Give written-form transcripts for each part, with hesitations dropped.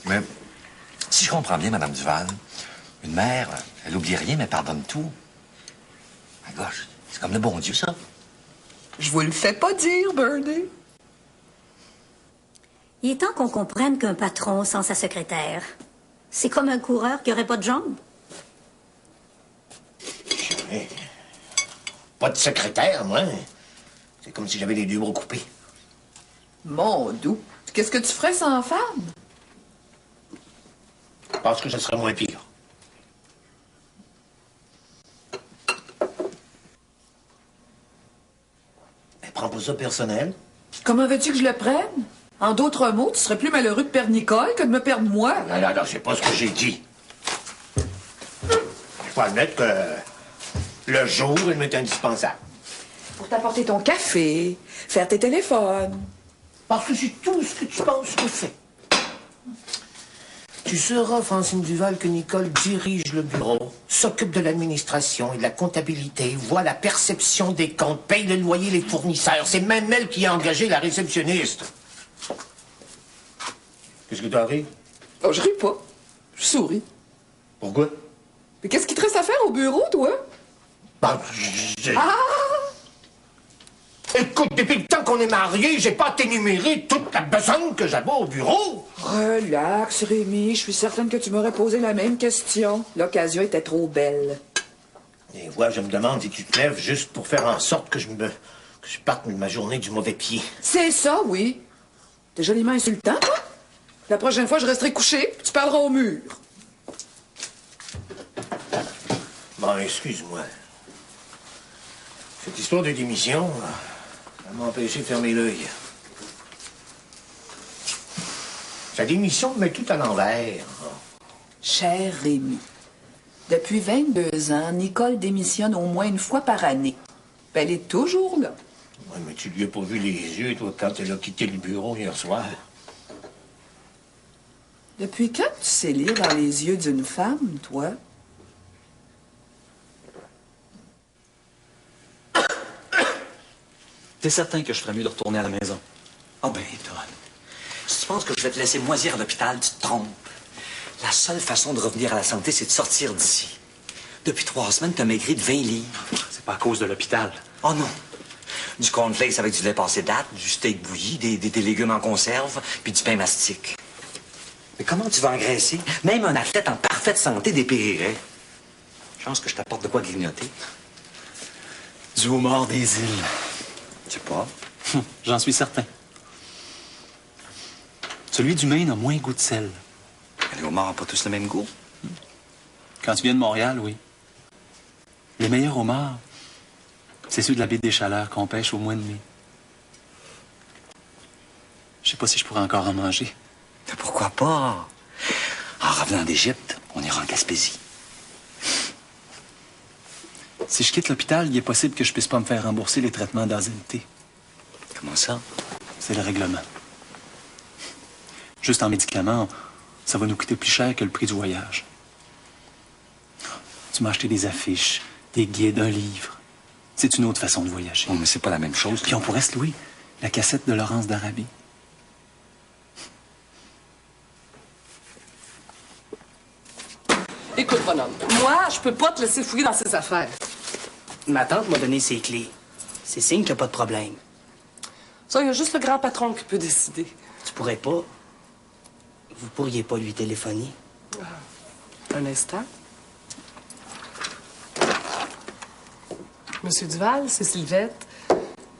Mais si je comprends bien, Madame Duval, une mère, elle oublie rien, mais pardonne tout. À gauche, c'est comme le bon Dieu, ça. Je vous le fais pas dire, Bernie. Il est temps qu'on comprenne qu'un patron sans sa secrétaire, c'est comme un coureur qui aurait pas de jambes. Pas de secrétaire, moi. C'est comme si j'avais les deux bras coupés. Mon doux, qu'est-ce que tu ferais sans femme? Je pense que ce serait moins pire. Mais prends pas ça personnel. Comment veux-tu que je le prenne? En d'autres mots, tu serais plus malheureux de perdre Nicole que de me perdre moi. Non, c'est pas ce que j'ai dit. Je peux admettre que le jour, il m'est indispensable. Pour t'apporter ton café, faire tes téléphones. Parce que c'est tout ce que tu penses que c'est. Tu sauras, Francine Duval, que Nicole dirige le bureau, s'occupe de l'administration et de la comptabilité, voit la perception des comptes, paye le loyer, les fournisseurs. C'est même elle qui a engagé la réceptionniste. Qu'est-ce que t'arrives? Oh, je ris pas. Je souris. Pourquoi? Mais qu'est-ce qui te reste à faire au bureau, toi? Ben, Ah! Écoute, depuis le temps qu'on est mariés, j'ai pas t'énuméré toute la besogne que j'avais au bureau. Relax, Rémi. Je suis certaine que tu m'aurais posé la même question. L'occasion était trop belle. Et voilà, je me demande si tu te lèves juste pour faire en sorte que je parte de ma journée du mauvais pied. C'est ça, oui. T'es joliment insultant, toi? La prochaine fois, je resterai couché, puis tu parleras au mur. Bon, excuse-moi. Cette histoire de démission, ça m'a empêché de fermer l'œil. Sa démission me met tout à l'envers. Cher Rémi, depuis 22 ans, Nicole démissionne au moins une fois par année. Puis elle est toujours là. Ouais, mais tu lui as pas vu les yeux, toi, quand elle a quitté le bureau hier soir. Depuis quand tu sais lire dans les yeux d'une femme, toi? T'es certain que je ferais mieux de retourner à la maison? Ah ben, Don. Si tu penses que je vais te laisser moisir à l'hôpital, tu te trompes. La seule façon de revenir à la santé, c'est de sortir d'ici. Depuis 3 semaines, t'as maigri de 20 livres. C'est pas à cause de l'hôpital. Oh non. Du cornflakes avec du lait passé date, du steak bouilli, des légumes en conserve, puis du pain mastic. Mais comment tu vas engraisser? Même un athlète en parfaite santé dépérirait. Chance que je t'apporte de quoi grignoter. Du homard des îles. Je sais pas. J'en suis certain. Celui du Maine a moins goût de sel. Les homards n'ont pas tous le même goût. Quand tu viens de Montréal, oui. Les meilleurs homards, c'est ceux de la baie des Chaleurs qu'on pêche au mois de mai. Je sais pas si je pourrais encore en manger. Mais pourquoi pas? En revenant d'Égypte, on ira en Gaspésie. Si je quitte l'hôpital, il est possible que je puisse pas me faire rembourser les traitements d'AZLT. Comment ça? C'est le règlement. Juste en médicaments, ça va nous coûter plus cher que le prix du voyage. Tu m'as acheté des affiches, des guides, un livre. C'est une autre façon de voyager. Oh, mais c'est pas la même chose. Puis on pourrait se louer la cassette de Laurence d'Arabie. Écoute, bonhomme, moi, je peux pas te laisser fouiller dans ces affaires. Ma tante m'a donné ses clés. C'est signe qu'il n'y a pas de problème. Ça, il y a juste le grand patron qui peut décider. Tu pourrais pas... Vous pourriez pas lui téléphoner? Un instant. Monsieur Duval, c'est Sylvette.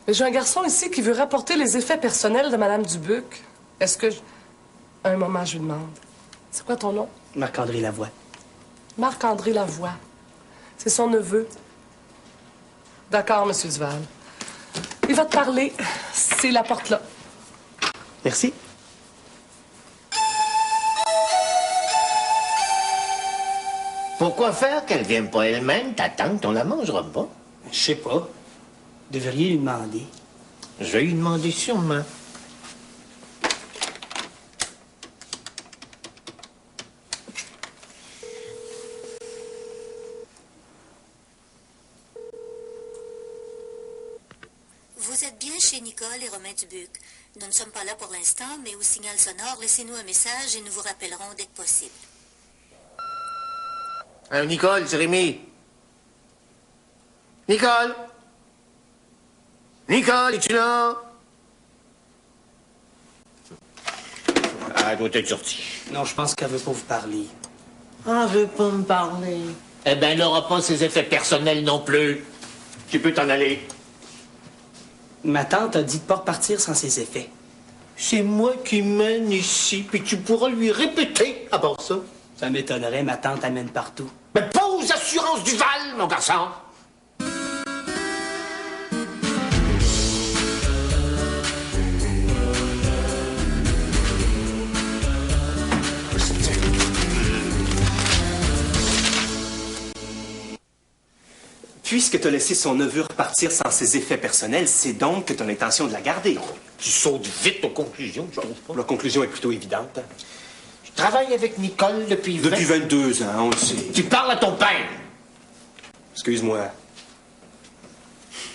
J'ai un garçon ici qui veut rapporter les effets personnels de Madame Dubuc. Est-ce que... À un moment, je lui demande. C'est quoi ton nom? Marc-André Lavoie. Marc-André Lavoie. C'est son neveu. D'accord, Monsieur Duval. Il va te parler. C'est la porte là. Merci. Pourquoi faire qu'elle vienne pas elle-même, ta tante? On la mangera pas. Je sais pas. Vous devriez lui demander. Je vais lui demander sûrement. Vous êtes bien chez Nicole et Romain Dubuc. Nous ne sommes pas là pour l'instant, mais au signal sonore, laissez-nous un message et nous vous rappellerons dès que possible. Nicole, c'est Rémi. Nicole? Nicole, es-tu là? Ah, elle doit être sortie. Non, je pense qu'elle veut pas vous parler. Ah, elle veut pas me parler. Eh ben, elle n'aura pas ses effets personnels non plus. Tu peux t'en aller. Ma tante a dit de pas repartir sans ses effets. C'est moi qui mène ici, puis tu pourras lui répéter à part ça. Ça m'étonnerait, ma tante amène partout. Mais pas aux assurances du Val, mon garçon. Puisque tu as laissé son neveu repartir sans ses effets personnels, c'est donc que tu as l'intention de la garder. Tu sautes vite aux conclusions, je trouve pas. La conclusion est plutôt évidente. Je travaille avec Nicole depuis 22 ans, on le sait. Tu parles à ton père. Excuse-moi.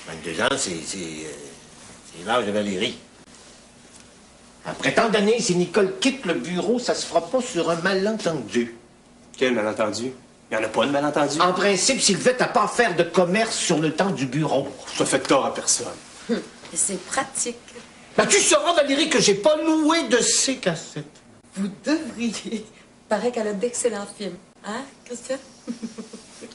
22 ans, c'est l'âge de Valérie. Après tant d'années, si Nicole quitte le bureau, ça se fera pas sur un malentendu. Quel malentendu? Il n'y en a pas de malentendu. En principe, Sylvette n'a pas à faire de commerce sur le temps du bureau. Je te fais tort à personne. C'est pratique. Ben, tu sauras, Valérie, que j'ai pas loué de ces cassettes. Vous devriez. Paraît qu'elle a d'excellents films. Hein, Christian?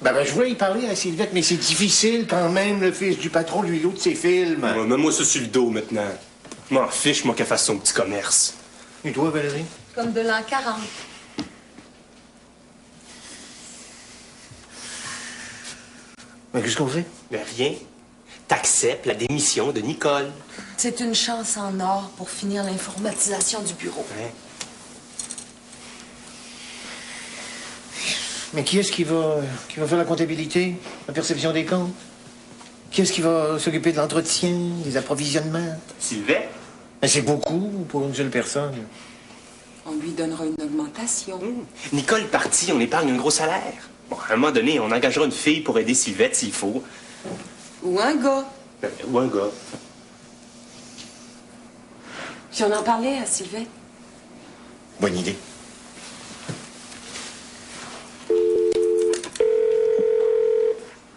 Ben, je voulais y parler à Sylvette, mais c'est difficile quand même, le fils du patron lui loue de ses films. Ouais, mets-moi ça sur le dos maintenant. Je m'en fiche, moi, qu'elle fasse son petit commerce. Et toi, Valérie? Comme de l'an 40. Ben, qu'est-ce qu'on fait? Mais rien. T'acceptes la démission de Nicole. C'est une chance en or pour finir l'informatisation du bureau. Ouais. Mais qui est-ce qui va faire la comptabilité, la perception des comptes? Qui est-ce qui va s'occuper de l'entretien, des approvisionnements? Sylvette? Ben, c'est beaucoup pour une seule personne. On lui donnera une augmentation. Nicole partie, on épargne un gros salaire. Bon, à un moment donné, on engagera une fille pour aider Sylvette s'il faut. Ou un gars. Ou un gars. Puis on en parlait à Sylvette. Bonne idée.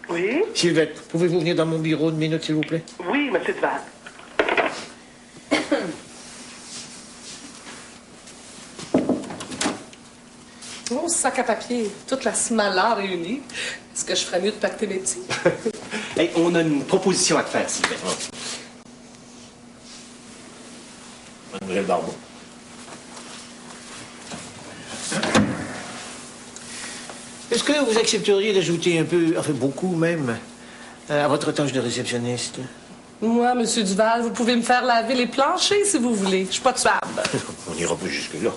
Oui? Sylvette, pouvez-vous venir dans mon bureau une minute, s'il vous plaît? Oui, monsieur Duval. Oh, sac à papier, toute la smala réunie. Est-ce que je ferais mieux de pacter mes petits? Hey, on a une proposition à te faire, Sylvette. Mademoiselle Barbeau. Est-ce que vous accepteriez d'ajouter un peu, enfin beaucoup même, à votre tâche de réceptionniste? Moi, monsieur Duval, vous pouvez me faire laver les planchers si vous voulez. Je suis pas tuable. On n'ira pas jusque-là.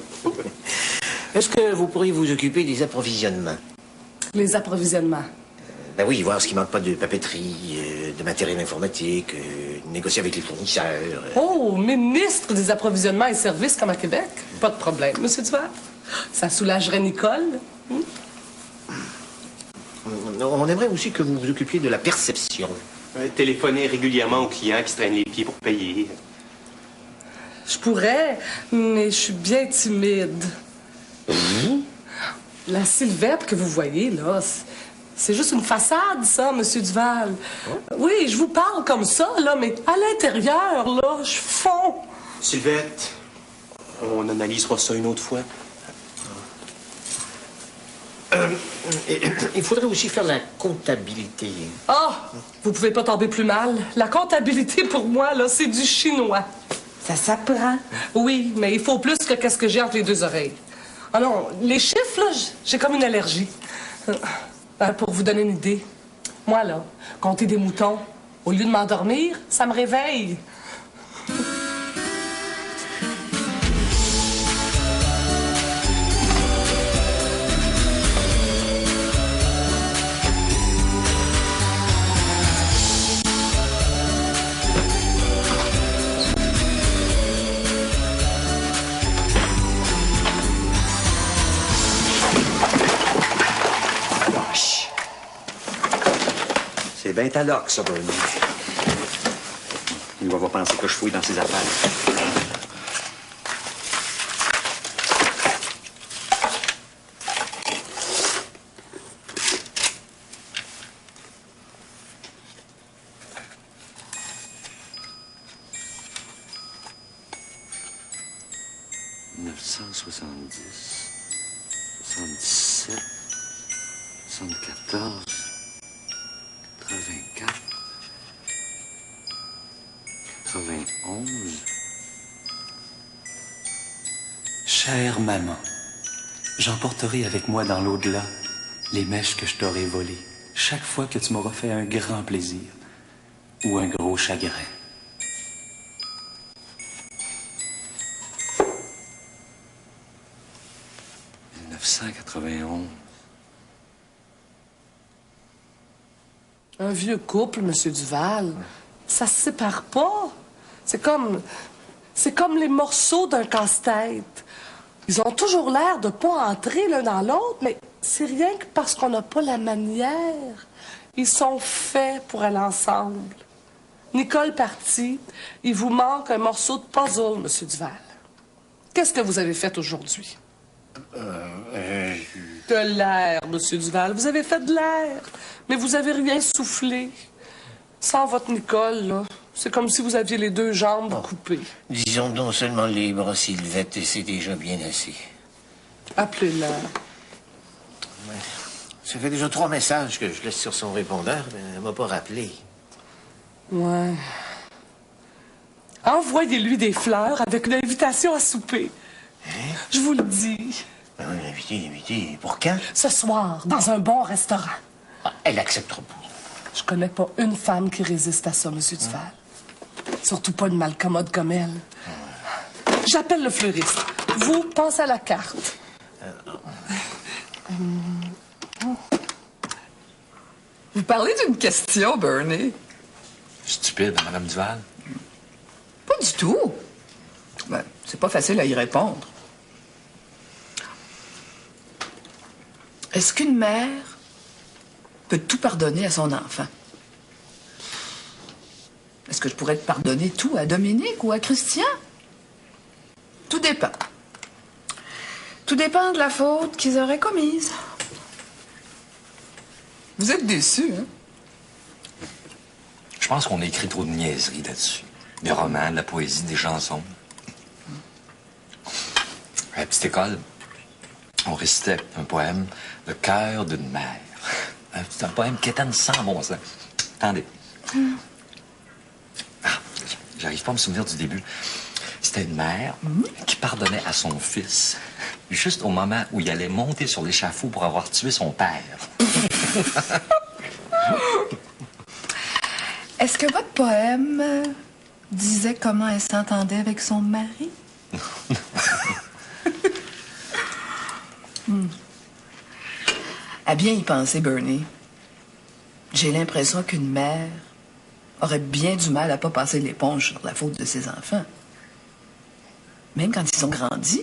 Est-ce que vous pourriez vous occuper des approvisionnements? Les approvisionnements. Ben oui, voir ce qui manque pas de papeterie, de matériel informatique, négocier avec les fournisseurs. Oh, ministre des approvisionnements et services comme à Québec. Pas de problème, monsieur Duval. Ça soulagerait Nicole. On aimerait aussi que vous vous occupiez de la perception. Téléphoner régulièrement aux clients qui se traînent les pieds pour payer. Je pourrais, mais je suis bien timide. La Sylvette que vous voyez, là, c'est juste une façade, ça, monsieur Duval. Oui, je vous parle comme ça, là, mais à l'intérieur, là, je fonds. Sylvette, on analysera ça une autre fois. Il faudrait aussi faire la comptabilité. Ah, vous pouvez pas tomber plus mal. La comptabilité, pour moi, là, c'est du chinois. Ça s'apprend. Oui, mais il faut plus que qu'est-ce que j'ai entre les deux oreilles. Ah non, les chiffres, là, j'ai comme une allergie. Pour vous donner une idée, moi, là, compter des moutons, au lieu de m'endormir, ça me réveille. C'est bien ta loque, ça, Bernie. Il va pas penser que je fouille dans ses affaires. 970, 77, 74, 84, 91. Chère maman, j'emporterai avec moi dans l'au-delà les mèches que je t'aurai volées chaque fois que tu m'auras fait un grand plaisir ou un gros chagrin. « 1991. Un vieux couple, Monsieur Duval, ça se sépare pas. C'est comme les morceaux d'un casse-tête. Ils ont toujours l'air de pas entrer l'un dans l'autre, mais c'est rien que parce qu'on n'a pas la manière. Ils sont faits pour aller ensemble. Nicole partie, il vous manque un morceau de puzzle, Monsieur Duval. Qu'est-ce que vous avez fait aujourd'hui? De l'air, Monsieur Duval. Vous avez fait de l'air, mais vous avez rien soufflé. Sans votre Nicole, là, c'est comme si vous aviez les deux jambes coupées. Disons donc seulement les bras Sylvette, et c'est déjà bien assez. Appelez-la. Ouais. Ça fait déjà 3 messages que je laisse sur son répondeur, mais elle m'a pas rappelé. Ouais. Envoyez-lui des fleurs avec une invitation à souper. Hein? Je vous le dis. Ben oui, invité. Pour quand? Ce soir, dans un bon restaurant. Ah, elle acceptera pas. Je connais pas une femme qui résiste à ça, Monsieur Duval. Surtout pas une malcommode comme elle. J'appelle le fleuriste. Vous, pensez à la carte. Vous parlez d'une question, Bernie. Stupide, Madame Duval. Pas du tout. Ben, c'est pas facile à y répondre. Est-ce qu'une mère peut tout pardonner à son enfant? Est-ce que je pourrais pardonner tout à Dominique ou à Christian? Tout dépend. Tout dépend de la faute qu'ils auraient commise. Vous êtes déçus, hein? Je pense qu'on a écrit trop de niaiseries là-dessus. Des romans, de la poésie, des chansons. À la petite école, on récitait un poème, Le cœur d'une mère. C'est un poème qui étonne sans bon sens. Attendez. Ah, j'arrive pas à me souvenir du début. C'était une mère qui pardonnait à son fils juste au moment où il allait monter sur l'échafaud pour avoir tué son père. Est-ce que votre poème disait comment elle s'entendait avec son mari? À bien y penser, Bernie, j'ai l'impression qu'une mère aurait bien du mal à pas passer l'éponge sur la faute de ses enfants. Même quand ils ont grandi,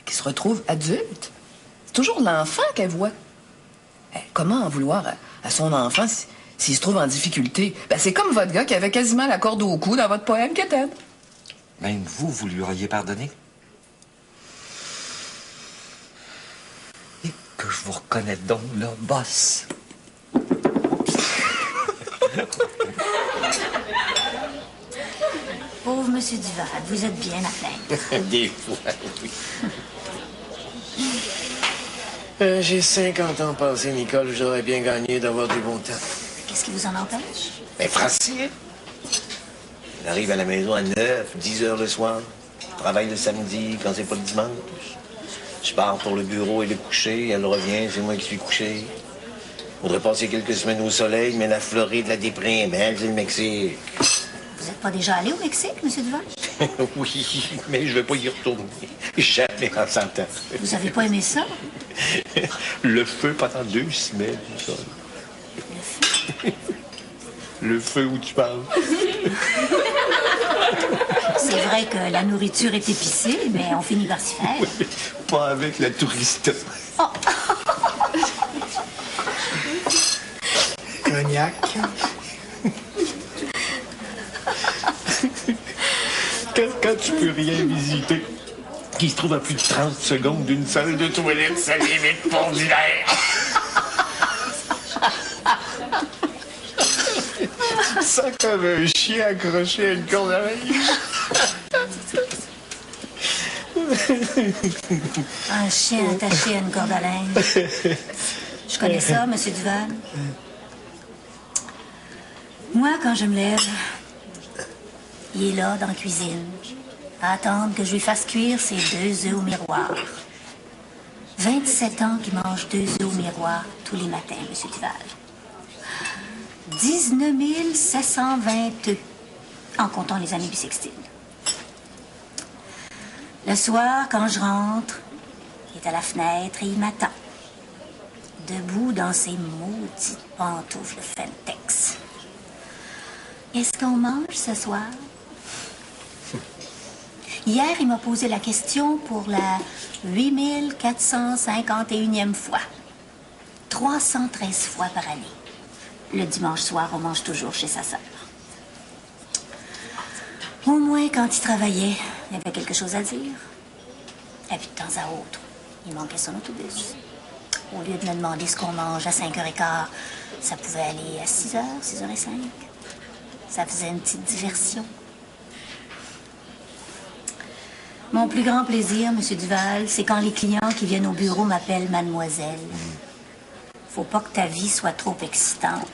qu'ils se retrouvent adultes, c'est toujours l'enfant qu'elle voit. Comment en vouloir à son enfant s'il se trouve en difficulté? Ben, c'est comme votre gars qui avait quasiment la corde au cou dans votre poème, Kéten. Même vous lui auriez pardonné? Et que je vous reconnais donc, là, boss. Pauvre Monsieur Duval, vous êtes bien à plaindre. Des fois, oui. J'ai 50 ans passés, Nicole. J'aurais bien gagné d'avoir du bon temps. Qu'est-ce qui vous en empêche? Mais Francine, elle arrive à la maison à 9, 10 heures le soir. Je travaille le samedi quand c'est pas le dimanche. Je pars pour le bureau et le coucher. Elle revient, c'est moi qui suis couché. Faudrait passer quelques semaines au soleil, mais la Floride la déprime. Elle, c'est le Mexique. Vous n'êtes pas déjà allé au Mexique, Monsieur Duval? Oui, mais je vais pas y retourner. Jamais en 100 ans. Vous avez pas aimé ça? Le feu pendant 2 semaines, ça. Le feu? Le feu où tu parles. C'est vrai que la nourriture est épicée, mais on finit par s'y faire. Pas avec la touriste. Oh. Cognac. Quand tu peux rien visiter, qui se trouve à plus de 30 secondes d'une salle de toilette, ça limite pour du l'air. Tu te sens comme un chien accroché à une corde à linge. Un chien attaché à une corde à linge. Je connais ça, Monsieur Duval. Moi, quand je me lève, il est là, dans la cuisine, à attendre que je lui fasse cuire ses 2 œufs au miroir. 27 ans qu'il mange 2 œufs au miroir tous les matins, Monsieur Duval. 19 720 œufs, en comptant les années bissextile. Le soir, quand je rentre, il est à la fenêtre et il m'attend. Debout dans ses maudites pantoufles Fentex. Est-ce qu'on mange ce soir? Hier, il m'a posé la question pour la 8451e fois. 313 fois par année. Le dimanche soir, on mange toujours chez sa sœur. Au moins, quand il travaillait, il avait quelque chose à dire. Et puis, de temps à autre, il manquait son autobus. Au lieu de me demander ce qu'on mange à 5h15, ça pouvait aller à 6h, 6h05. Ça faisait une petite diversion. Mon plus grand plaisir, Monsieur Duval, c'est quand les clients qui viennent au bureau m'appellent mademoiselle. Faut pas que ta vie soit trop excitante.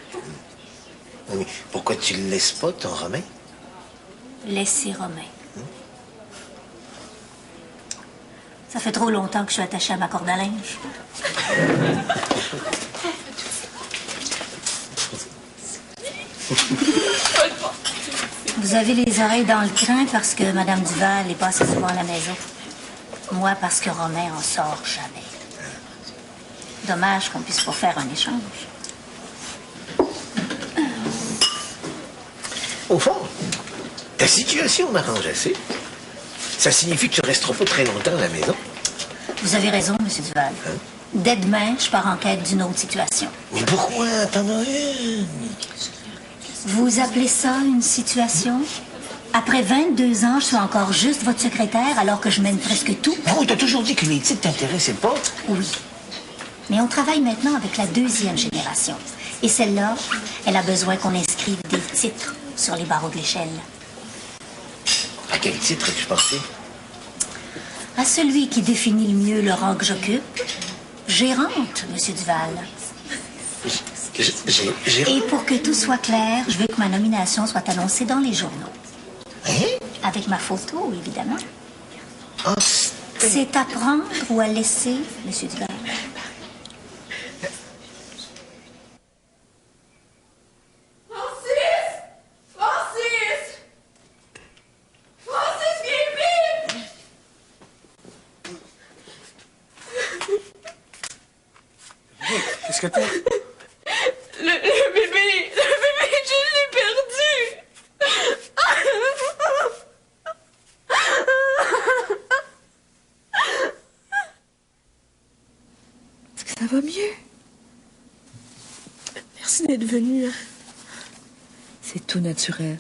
Mais pourquoi tu le laisses pas, ton Romain? Laissez Romain. Ça fait trop longtemps que je suis attachée à ma corde à linge. Vous avez les oreilles dans le train parce que Madame Duval n'est pas assez souvent à la maison. Moi, parce que Romain en sort jamais. Dommage qu'on puisse pas faire un échange. Au fond, ta situation m'arrange assez. Ça signifie que tu ne resteras pas très longtemps à la maison. Vous avez raison, Monsieur Duval. Hein? Dès demain, je pars en quête d'une autre situation. Mais pourquoi? T'en as une. Vous appelez ça une situation? Après 22 ans, je suis encore juste votre secrétaire alors que je mène presque tout. Oh, t'as toujours dit que les titres t'intéressaient pas. Oui. Mais on travaille maintenant avec la 2e génération. Et celle-là, elle a besoin qu'on inscrive des titres sur les barreaux de l'échelle. À quel titre as-tu pensé? À celui qui définit le mieux le rang que j'occupe. Gérante, Monsieur Duval. Et pour que tout soit clair, je veux que ma nomination soit annoncée dans les journaux. Hein? Avec ma photo, évidemment. Ah, C'est à prendre ou à laisser, Monsieur Duval. Qu'est-ce que t'as? Le bébé, je l'ai perdu. Est-ce que ça va mieux? Merci d'être venu. C'est tout naturel.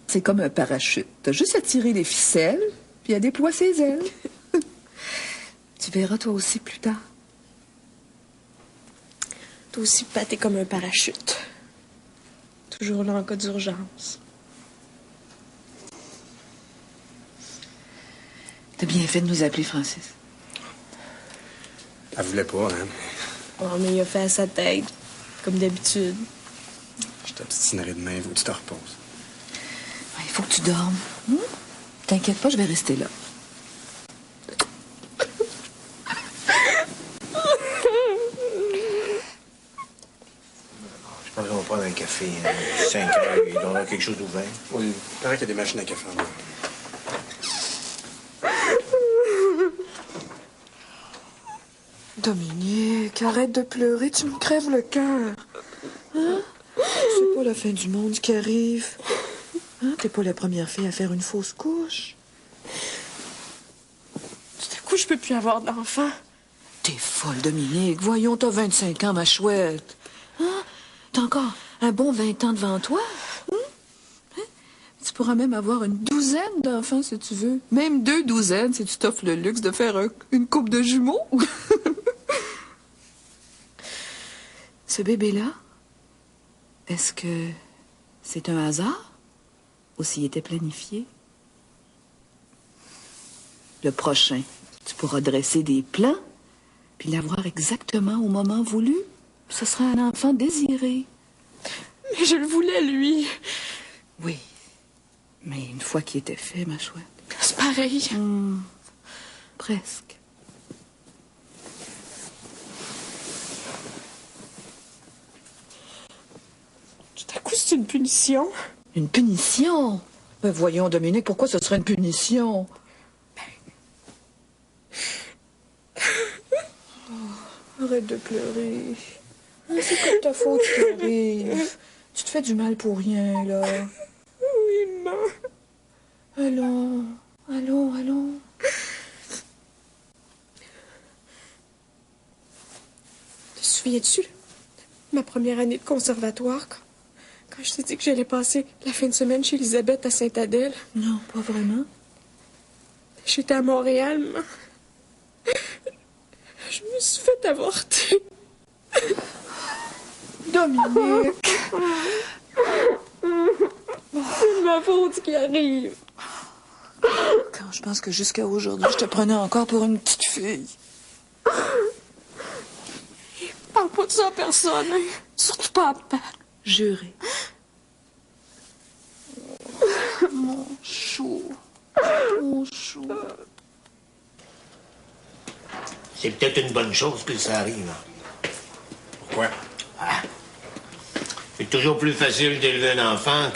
C'est comme un parachute. T'as juste à tirer les ficelles, puis à déployer ses ailes. Tu verras toi aussi plus tard. Toi aussi, Pat, t'es comme un parachute. Toujours là en cas d'urgence. T'as bien fait de nous appeler, Francis. Elle voulait pas, hein? Oh, mais il a fait à sa tête, comme d'habitude. Je t'obstinerai demain, faut que tu te reposes. Il faut que tu dormes. T'inquiète pas, je vais rester là. Je pense qu'on va prendre un café. 5 heures, il doit y avoir quelque chose d'ouvert. Oui, il paraît qu'il y a des machines à café en bas. Dominique, arrête de pleurer, tu me crèves le cœur. Hein? C'est pas la fin du monde qui arrive. Hein? T'es pas la première fille à faire une fausse couche. Tout à coup, je peux plus avoir d'enfant. T'es folle, Dominique. Voyons, t'as 25 ans, ma chouette. Hein? T'as encore un bon 20 ans devant toi. Hein? Tu pourras même avoir une douzaine d'enfants, si tu veux. Même 2 douzaines, si tu t'offres le luxe de faire une couple de jumeaux. Ce bébé-là, est-ce que c'est un hasard ou s'il était planifié? Le prochain, tu pourras dresser des plans, puis l'avoir exactement au moment voulu. Ce sera un enfant désiré. Mais je le voulais, lui. Oui, mais une fois qu'il était fait, ma chouette. C'est pareil. Presque. Tout à coup, c'est une punition. Une punition? Ben voyons, Dominique, pourquoi ce serait une punition? Oh, arrête de pleurer. C'est pas de ta faute qui arrive. Tu te fais du mal pour rien, là. Oui, maman. Allons. Te souviens-tu, ma première année de conservatoire, quand je t'ai dit que j'allais passer la fin de semaine chez Elisabeth à Sainte-Adèle? Non, pas vraiment. J'étais à Montréal, maman. Je me suis fait avorter. Dominique! C'est de ma faute ce qui arrive. Quand je pense que jusqu'à aujourd'hui, je te prenais encore pour une petite fille. Parle pas de ça à personne, hein. Surtout pas à papa. Juré. Mon chou. Mon chou. C'est peut-être une bonne chose que ça arrive. Pourquoi? C'est toujours plus facile d'élever un enfant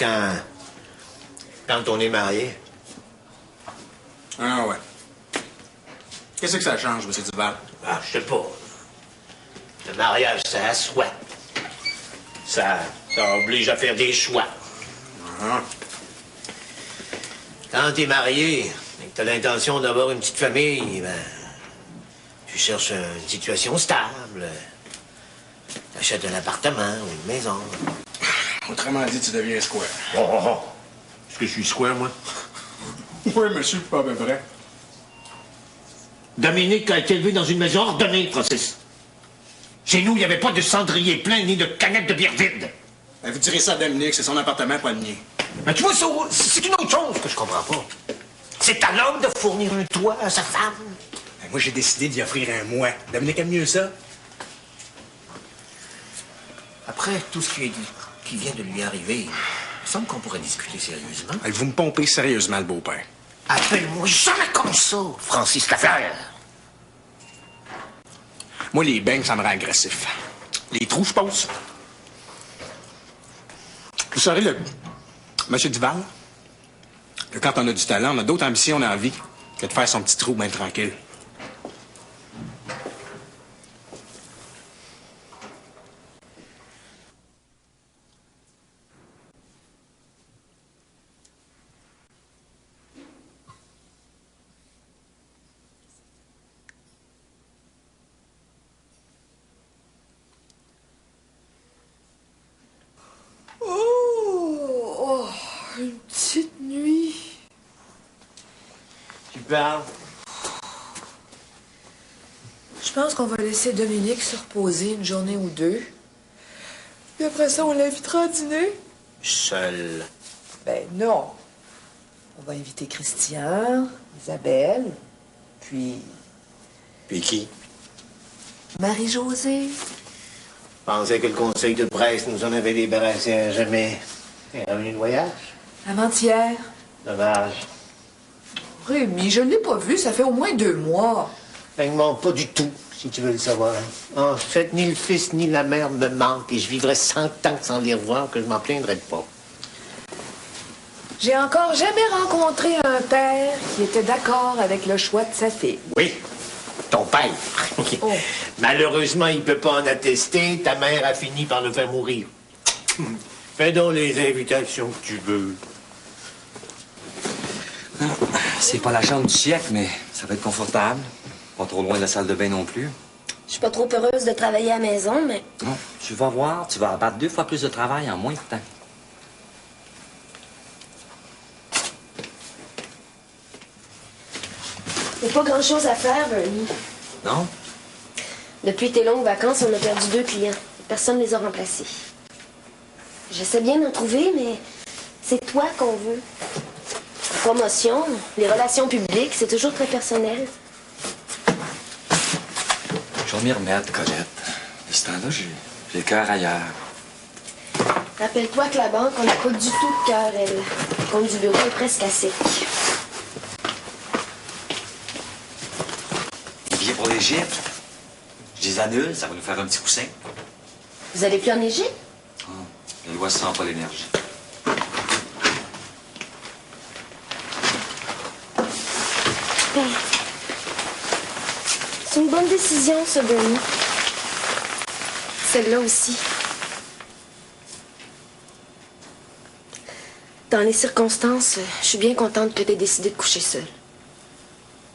quand on est marié. Ah ouais. Qu'est-ce que ça change, M. Duval? Ah, je sais pas. Le mariage, ça assoit. Ça oblige à faire des choix. Quand t'es marié et que t'as l'intention d'avoir une petite famille, ben, tu cherches une situation stable. T'achètes un appartement ou une maison. Autrement dit, tu deviens square. Est-ce que je suis square, moi? Oui, monsieur, pas à peu près. Dominique a été élevé dans une maison ordonnée, Francis. Chez nous, il n'y avait pas de cendrier plein ni de canettes de bière vide. Ben, vous direz ça à Dominique, c'est son appartement, pas le mien. Mais tu vois, c'est une autre chose que je comprends pas. C'est à l'homme de fournir un toit à sa femme. Ben, moi, j'ai décidé d'y offrir un mois. Dominique aime mieux ça. Après tout ce qui vient de lui arriver, il me semble qu'on pourrait discuter sérieusement. Ben, vous me pompez sérieusement, le beau-père. Appelle-moi jamais comme ça, Francis Lafleur. Moi, les beignes, ça me rend agressif. Les trous, je pose. Vous savez, Monsieur Duval, que quand on a du talent, on a d'autres ambitions dans la vie que de faire son petit trou bien tranquille. Une petite nuit. Tu parles? Je pense qu'on va laisser Dominique se reposer une journée ou deux. Puis après ça, on l'invitera à dîner. Seul. Ben non. On va inviter Christian, Isabelle, puis Puis qui? Marie-Josée. Pensais que le conseil de presse nous en avait débarrassé à jamais. T'es revenu de voyage? Avant-hier. Dommage. Rémi, je ne l'ai pas vu, ça fait au moins 2 mois. Ben, il me manque pas du tout, si tu veux le savoir. En fait, ni le fils ni la mère me manquent et je vivrais 100 ans sans les revoir que je m'en plaindrais pas. J'ai encore jamais rencontré un père qui était d'accord avec le choix de sa fille. Oui, ton père. Oh. Malheureusement, il peut pas en attester. Ta mère a fini par le faire mourir. Fais donc les invitations que tu veux. C'est pas la chambre du siècle, mais ça va être confortable. Pas trop loin de la salle de bain non plus. Je suis pas trop heureuse de travailler à la maison, mais Non, tu vas voir, tu vas abattre 2 fois plus de travail en moins de temps. il n'y a pas grand-chose à faire, Bernie. Non? Depuis tes longues vacances, on a perdu 2 clients. Personne ne les a remplacés. J'essaie bien d'en trouver, mais c'est toi qu'on veut. promotion, les relations publiques, c'est toujours très personnel. Je vais m'y remettre, Colette. De ce temps-là, j'ai le cœur ailleurs. Rappelle-toi que la banque, on n'a pas du tout de cœur, elle. Le compte du bureau est presque à sec. Les billets pour l'Égypte, je les annule, ça va nous faire un petit coussin. Vous allez plus en Égypte? Oh, les lois ne sentent pas l'énergie. C'est une bonne décision, ça, Bernie. Celle-là aussi. Dans les circonstances, je suis bien contente que tu aies décidé de coucher seule.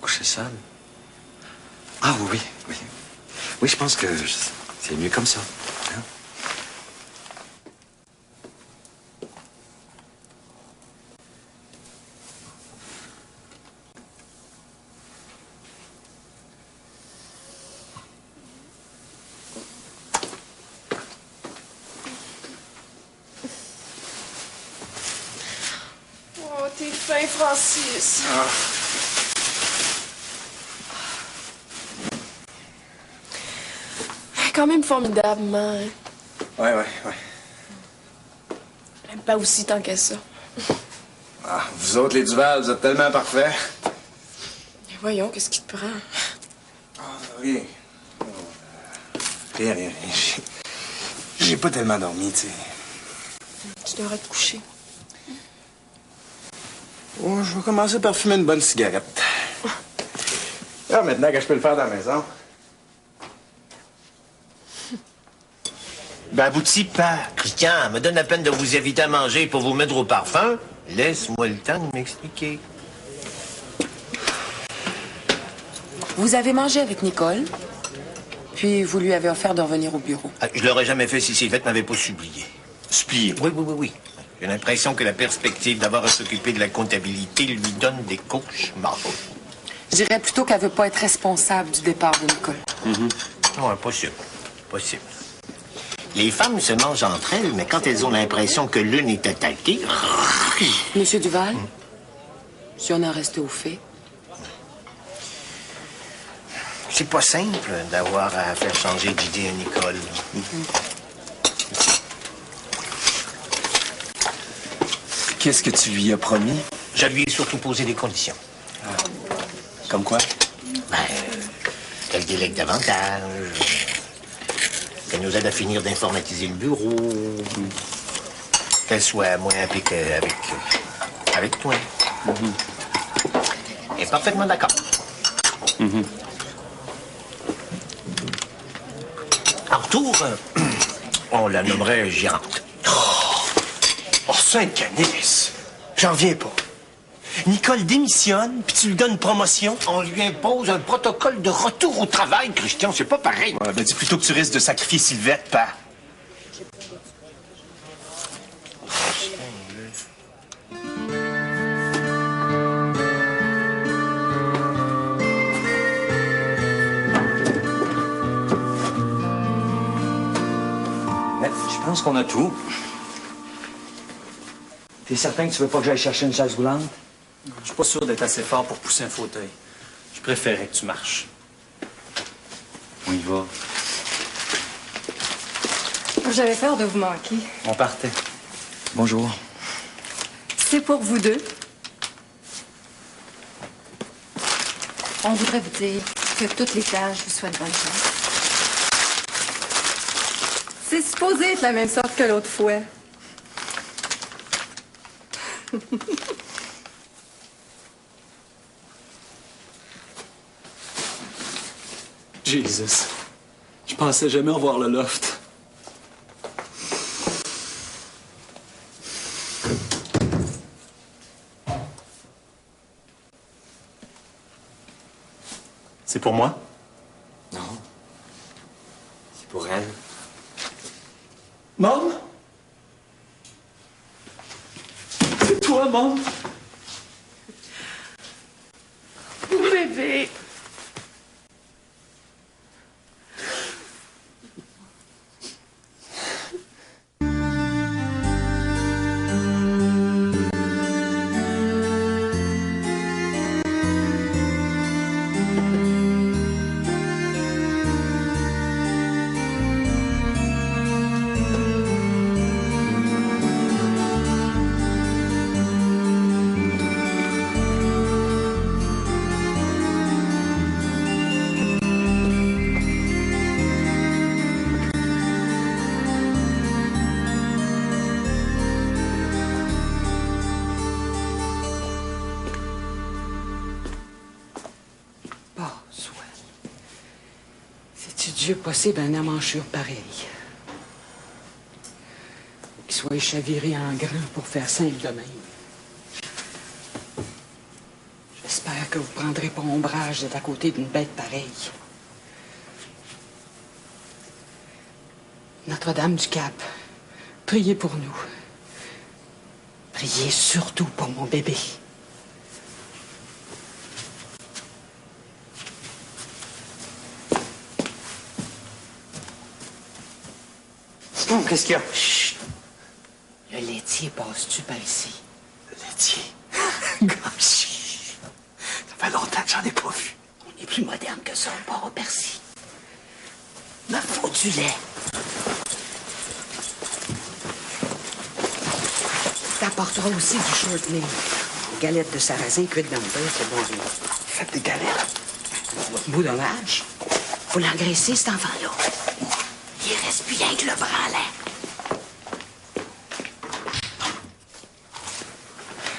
Coucher seul? Ah oui, oui, oui. Oui, je pense que c'est mieux comme ça. Hein? Oh, t'es fin, Francis. Quand même formidable, maman. Hein? Ouais. Même pas aussi tant que ça. Ah, vous autres, les Duval, vous êtes tellement parfaits. Mais voyons, qu'est-ce qui te prend? Rien. Rien. J'ai pas tellement dormi, tu sais. Tu devrais te coucher. Oh, je vais commencer par fumer une bonne cigarette. Ah, maintenant que je peux le faire dans la maison. Ben, abouti pas. Christian, me donne la peine de vous inviter à manger pour vous mettre au parfum. Laisse-moi le temps de m'expliquer. Vous avez mangé avec Nicole, puis vous lui avez offert de revenir au bureau. Ah, je l'aurais jamais fait si Sylvette m'avait pas supplié. Supplié? Oui. J'ai l'impression que la perspective d'avoir à s'occuper de la comptabilité lui donne des cauchemars. Je dirais plutôt qu'elle veut pas être responsable du départ de Nicole. Ouais, possible. Les femmes se mangent entre elles, mais quand elles ont l'impression que l'une est attaquée... Monsieur Duval, si on en restait au fait. C'est pas simple d'avoir à faire changer d'idée à Nicole. Qu'est-ce que tu lui as promis? Je lui ai surtout posé des conditions. Comme quoi? Qu'elle délègue davantage, qu'elle nous aide à finir d'informatiser le bureau, qu'elle soit moins impliquée avec toi. Elle est parfaitement d'accord. En retour, on la nommerait gérante. Oh, Sainte-Canice! J'en reviens pas. Nicole démissionne, puis tu lui donnes une promotion? On lui impose un protocole de retour au travail, Christian, c'est pas pareil. Ouais, ben dis plutôt que tu risques de sacrifier Sylvette, pas. Je pense qu'on a tout. T'es certain que tu veux pas que j'aille chercher une chaise roulante? Je suis pas sûr d'être assez fort pour pousser un fauteuil. Je préférais que tu marches. On y va. J'avais peur de vous manquer. On partait. Bonjour. C'est pour vous deux. On voudrait vous dire que toute l'étage vous souhaite bonne chance. C'est supposé être la même sorte que l'autre fois. Jesus. Je pensais jamais revoir le loft. C'est pour moi? Non. C'est pour elle. Mom? C'est toi, Mom? Bébé. soit. C'est-tu Dieu possible un amanchure pareil? Qu'il soit chaviré en grand pour faire simple de même. J'espère que vous ne prendrez pas ombrage d'être à côté d'une bête pareille. Notre-Dame du Cap, priez pour nous. Priez surtout pour mon bébé. Qu'est-ce qu'il y a? Chut! Le laitier passe-tu par ici? Le laitier? Gosh! Ça fait longtemps que j'en ai pas vu. On est plus moderne que ça, on part au Percy. Me faut du lait. T'apporteras aussi du shortening. Des galettes de sarrasin cuites dans le beurre, c'est bon. Faites des galettes. Boudonnage. Faut l'engraisser, cet enfant-là. Il reste plus rien que le branlet.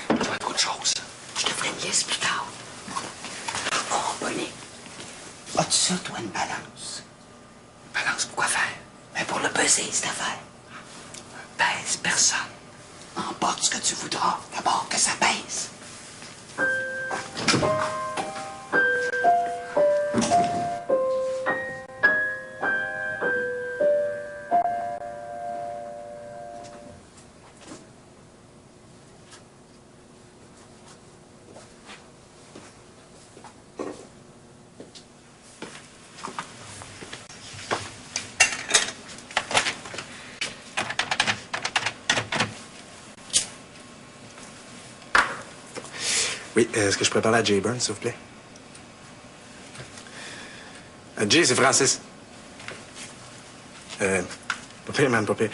Ça doit être autre chose. Je te ferai une liste plus tard. Oh, bonnet. As-tu ça, toi, une balance? Balance, pourquoi faire? Mais pour le peser, cette affaire. Pèse personne. Emporte ce que tu voudras, d'abord que ça pèse. Oui, est-ce que je peux parler à Jay Burns, s'il vous plaît? Jay, c'est Francis. Pas pire, man, pas pire.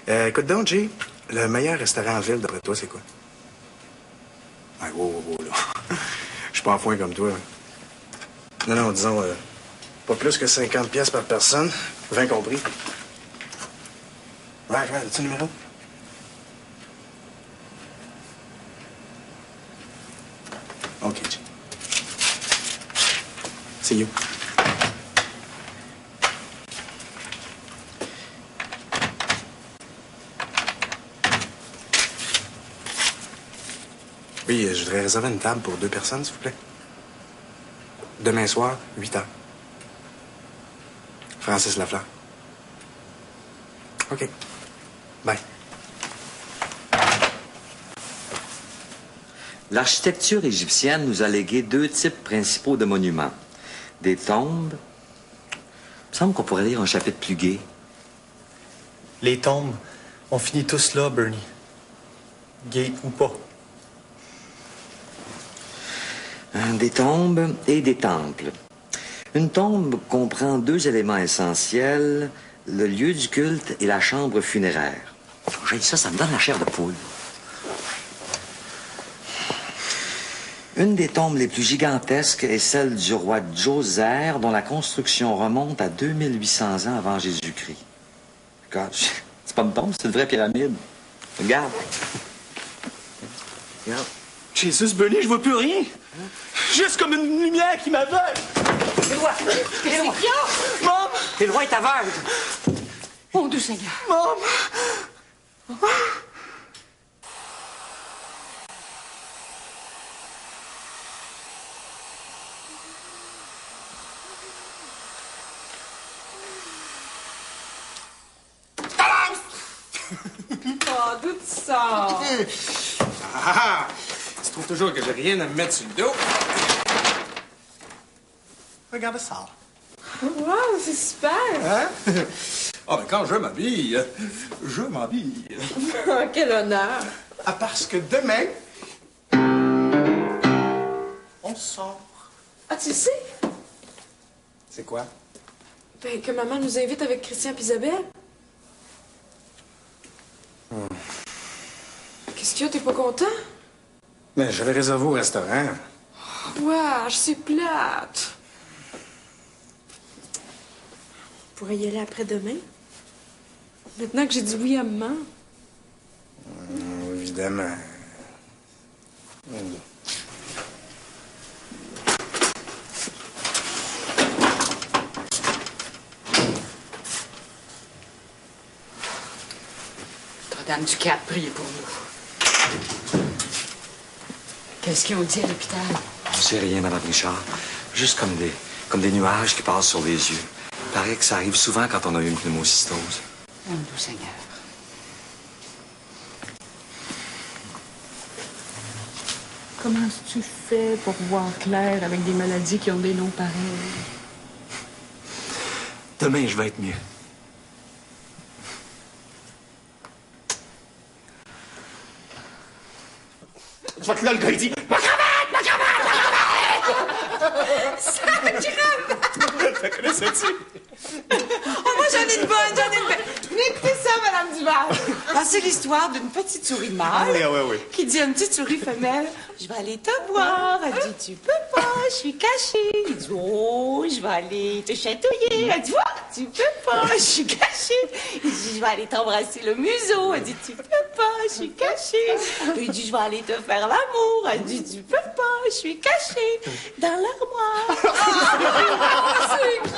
Écoute donc, Jay, le meilleur restaurant en ville, d'après toi, c'est quoi? Ah, wow, là. Je suis pas en foin comme toi. Hein. Non, disons, pas plus que 50 pièces par personne. 20 compris. Ouais, as-tu le numéro? OK, Jay. See you. Oui, je voudrais réserver une table pour 2 personnes, s'il vous plaît. Demain soir, 8 heures. Francis Lafleur. OK. Bye. L'architecture égyptienne nous a légué 2 types principaux de monuments. Des tombes. Il me semble qu'on pourrait lire un chapitre plus gai. Les tombes, on finit tous là, Bernie. Gay ou pas. Des tombes et des temples. Une tombe comprend 2 éléments essentiels, le lieu du culte et la chambre funéraire. J'ai ça me donne la chair de poule. Une des tombes les plus gigantesques est celle du roi Djoser, dont la construction remonte à 2800 ans avant Jésus-Christ. Regarde, c'est pas une tombe, c'est une vraie pyramide. Regarde. Regarde. Jésus, Bernie, je vois plus rien. Juste comme une lumière qui m'aveugle. Éloi! Éloi! Maman! Éloi est aveugle! Mon Dieu Seigneur! Maman! Oh, d'où tu sors? Ah! Tu trouves toujours que j'ai rien à me mettre sur le dos? Regarde ça. Wow, c'est super! Hein? Ah, ben quand je m'habille, je m'habille. Quel honneur! Ah, parce que demain, on sort. Ah, tu sais? C'est quoi? Ben, que maman nous invite avec Christian et Isabelle. Qu'est-ce qu'il y a, t'es pas content? Mais j'avais réservé au restaurant. Wesh, c'est plate. On pourrait y aller après-demain. Maintenant que j'ai dit oui à maman. Évidemment. Madame Ducat, priez pour nous. Qu'est-ce qu'ils ont dit à l'hôpital? On sait rien, Madame Richard. Juste comme des nuages qui passent sur les yeux. Il paraît que ça arrive souvent quand on a eu une pneumocystose. Mon doux Seigneur. Comment tu fais pour voir clair avec des maladies qui ont des noms pareils? Demain, je vais être mieux. Tu vois que là, le gars, il dit « Ma cravate! Ma cravate! Ma cravate! » Ça crame! Tu connais ça-tu? Oh, moi, j'en ai une bonne. Mais écoutez ça, Madame Duval. Ah, c'est l'histoire d'une petite souris mâle Oui. qui dit à une petite souris femelle, je vais aller te voir. Elle dit, tu peux pas, je suis cachée. Il dit, oh, je vais aller te chatouiller. Elle dit, oh, tu peux pas, je suis cachée. Il dit, je vais aller t'embrasser le museau. Elle dit, tu peux pas, je suis cachée. Il dit, je vais aller te faire l'amour. Elle dit, tu peux pas, je suis cachée dans l'armoire. C'est cute.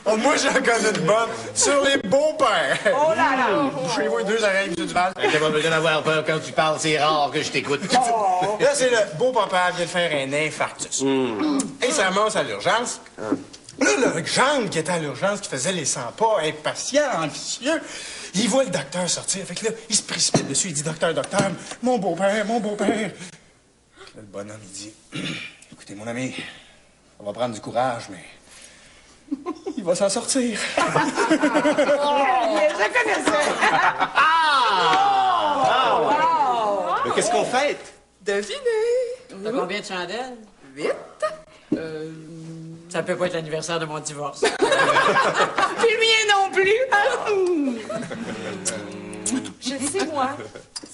Oh, moi, j'en connais une bonne sur les beaux-pères. Oh là là. Bouchez-vous les deux oreilles, M. Duval. T'as pas besoin d'avoir peur quand tu parles, c'est rare que je t'écoute. Là, c'est le beau-papa vient de faire un infarctus. Et ça ramasse à l'urgence. Là, le gendre qui était à l'urgence, qui faisait les 100 pas, impatient, ambitieux, il voit le docteur sortir. Fait que là, il se précipite dessus. Il dit, docteur, mon beau-père, mon beau-père. Là, le bonhomme, il dit, écoutez, mon ami, on va prendre du courage, mais il va s'en sortir. Je connaissais. Mais qu'est-ce qu'on fait? Devinez. T'as combien de chandelles? 8. Ça peut pas être l'anniversaire de mon divorce. Puis le mien non plus. Je le sais, moi.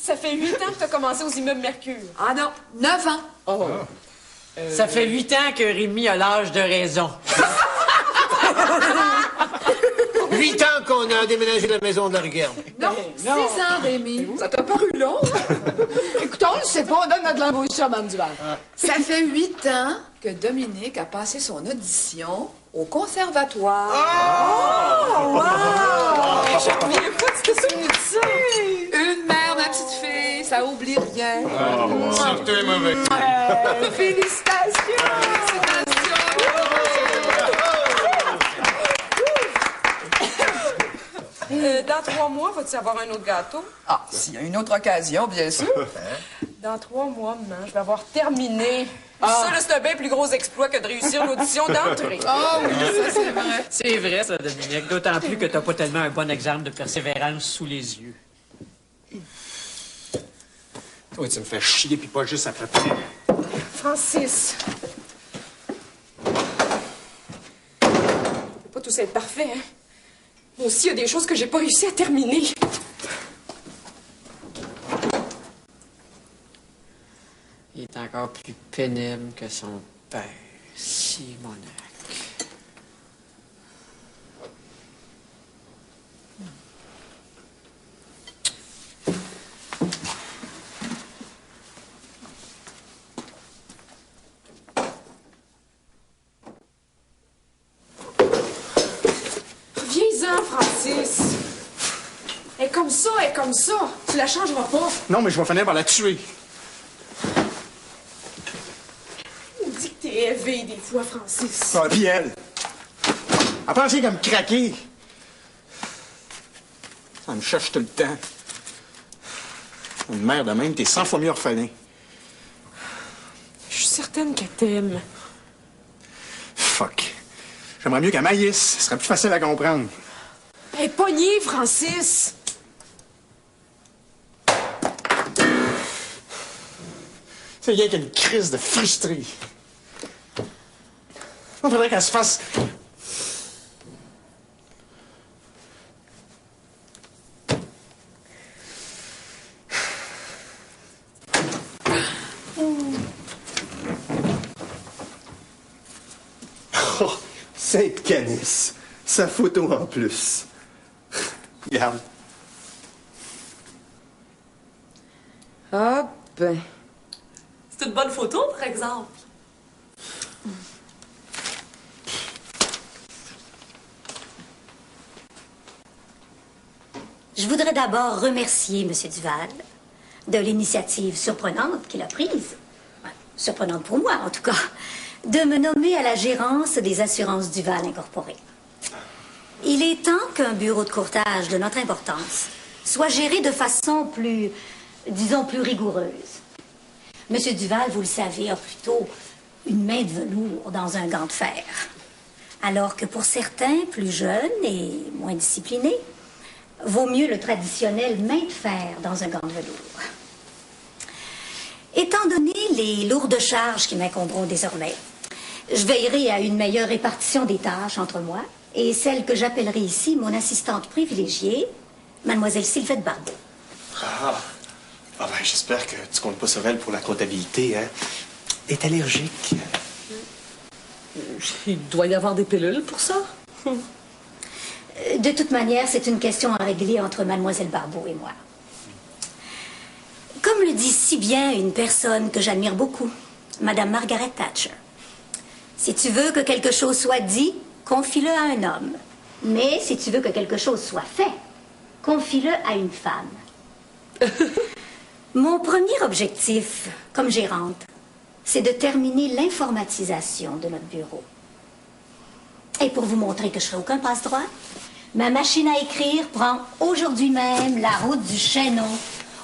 Ça fait 8 ans que t'as commencé aux immeubles Mercure. Ah non, 9 ans. Oh. Ça fait 8 ans que Rémi a l'âge de raison. 8 ans qu'on a déménagé la maison de la Rivière. Non, 6 ans, Rémi. Ça t'a paru long? Écoute, on le sait pas, on donne notre langue au chat, Mme Duval. Ça fait 8 ans que Dominique a passé son audition au conservatoire. Oh! Wow! J'oubliais pas que tu t'es souvenu de ça. Une mère, ma petite fille, ça oublie rien. C'était mauvais. Félicitations! Dans 3 mois, vas-tu avoir un autre gâteau? Ah, s'il y a une autre occasion, bien sûr. Dans 3 mois, maman, je vais avoir terminé. Ça, là, c'est un bien plus gros exploit que de réussir l'audition d'entrée. Ah oui, ça, c'est vrai. C'est vrai, ça, Dominique. D'autant plus que t'as pas tellement un bon exemple de persévérance sous les yeux. Toi, tu me fais chier, puis pas juste après. Francis. Faut pas tous être parfait, hein? Moi aussi, il y a des choses que j'ai pas réussi à terminer. Il est encore plus pénible que son père, Simonac. Reviens-en, Francis. Elle est comme ça, elle est comme ça. Tu la changeras pas. Non, mais je vais finir par la tuer. On dit que t'es élevé des fois, Francis. Ah, puis elle. Elle pensait qu'à me craquer. Ça me cherche tout le temps. Une mère de même, t'es 100 fois mieux orphelin. Je suis certaine qu'elle t'aime. Fuck. J'aimerais mieux qu'elle maïsse. Ce serait plus facile à comprendre. Elle est pognée, Francis. C'est rien qu'une crise de frustré. Il faudrait qu'elle se fasse... Oh, Sainte Canis. Sa photo en plus. Regarde. Ah ben. C'est une bonne photo, par exemple. Je voudrais d'abord remercier M. Duval de l'initiative surprenante qu'il a prise, surprenante pour moi en tout cas, de me nommer à la gérance des assurances Duval Incorporées. Il est temps qu'un bureau de courtage de notre importance soit géré de façon plus, disons, plus rigoureuse. M. Duval, vous le savez, a plutôt une main de velours dans un gant de fer. Alors que pour certains, plus jeunes et moins disciplinés, vaut mieux le traditionnel main de fer dans un gant de velours. Étant donné les lourdes charges qui m'incomberont désormais, je veillerai à une meilleure répartition des tâches entre moi et celle que j'appellerai ici mon assistante privilégiée, Mademoiselle Sylvette Barbeau. Ah ben, j'espère que tu comptes pas sur elle pour la comptabilité, hein? Elle est allergique. Il doit y avoir des pilules pour ça. De toute manière, c'est une question à régler entre Mademoiselle Barbeau et moi. Comme le dit si bien une personne que j'admire beaucoup, Madame Margaret Thatcher. Si tu veux que quelque chose soit dit, confie-le à un homme. Mais si tu veux que quelque chose soit fait, confie-le à une femme. Mon premier objectif, comme gérante, c'est de terminer l'informatisation de notre bureau. Et pour vous montrer que je ferai aucun passe-droit, ma machine à écrire prend aujourd'hui même la route du Chêneau,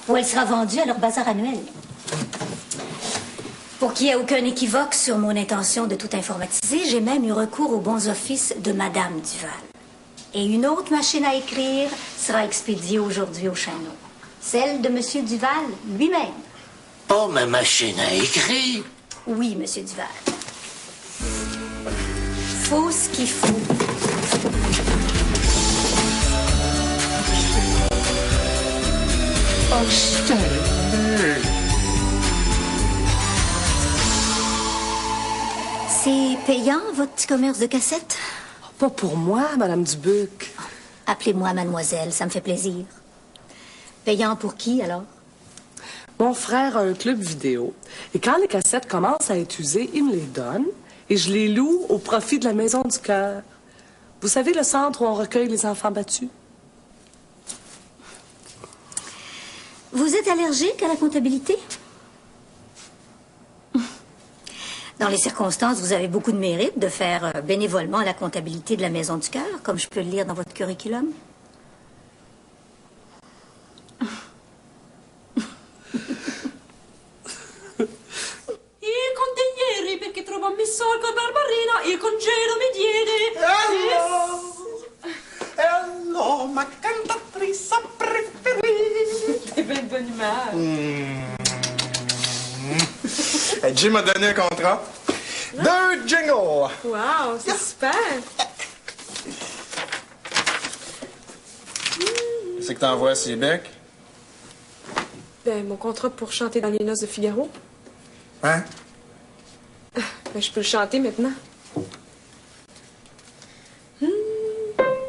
où elle sera vendue à leur bazar annuel. Pour qu'il n'y ait aucun équivoque sur mon intention de tout informatiser, j'ai même eu recours aux bons offices de Madame Duval. Et une autre machine à écrire sera expédiée aujourd'hui au Chêneau. Celle de Monsieur Duval lui-même. Pas ma machine à écrire. Oui, Monsieur Duval. Faut ce qu'il faut. C'est payant, votre petit commerce de cassettes? Pas pour moi, Madame Dubuc. Appelez-moi mademoiselle, ça me fait plaisir. Payant pour qui, alors? Mon frère a un club vidéo. Et quand les cassettes commencent à être usées, il me les donne et je les loue au profit de la Maison du Cœur. Vous savez, le centre où on recueille les enfants battus? Vous êtes allergique à la comptabilité? Dans les circonstances, vous avez beaucoup de mérite de faire bénévolement la comptabilité de la Maison du Cœur, comme je peux le lire dans votre curriculum. Il consigliere perché trovo ammesso col Barbarina, il congedo mi diede. Hello, ma cantatrice preferita. T'es bien de bonne humeur. Jim m'a donné un contrat. 2 jingles. Wow, c'est super. Qu'est-ce que t'envoies, Siebec? Ben, mon contrat pour chanter dans les noces de Figaro. Hein? Ben, je peux le chanter maintenant.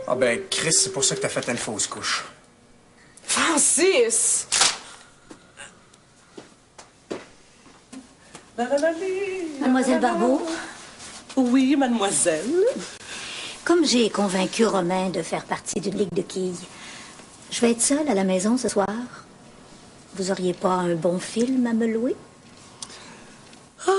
Ah ben, Chris, c'est pour ça que t'as fait une fausse couche. Francis! Mademoiselle Barbeau? Oui, mademoiselle. Comme j'ai convaincu Romain de faire partie d'une ligue de quilles, je vais être seule à la maison ce soir. Vous auriez pas un bon film à me louer? Ah,